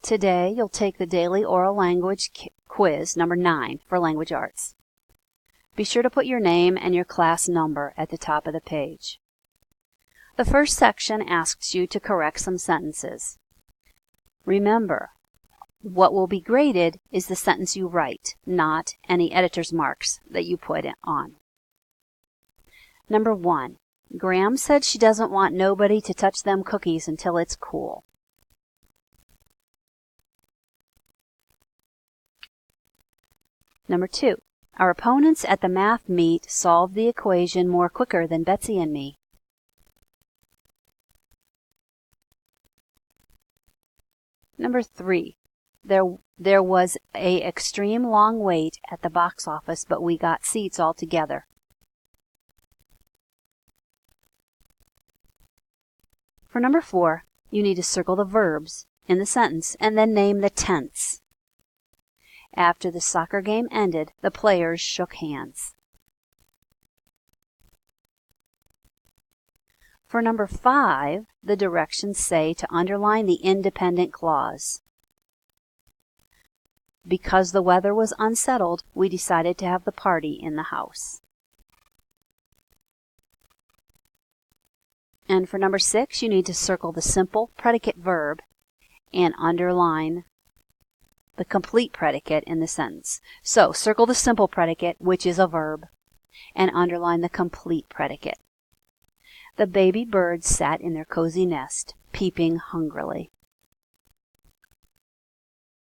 Today, you'll take the Daily Oral Language Quiz number 9 for Language Arts. Be sure to put your name and your class number at the top of the page. The first section asks you to correct some sentences. Remember, what will be graded is the sentence you write, not any editor's marks that you put on. Number 1. Graham said she doesn't want nobody to touch them cookies until it's cool. Number 2. Our opponents at the math meet solved the equation more quicker than Betsy and me. Number 3. There was an extreme long wait at the box office, but we got seats all together. For number 4, you need to circle the verbs in the sentence and then name the tense. After the soccer game ended, the players shook hands. For number 5, the directions say to underline the independent clause. Because the weather was unsettled, we decided to have the party in the house. And for number 6, you need to circle the simple predicate verb and underline the complete predicate in the sentence. So, circle the simple predicate, which is a verb, and underline the complete predicate. The baby birds sat in their cozy nest, peeping hungrily.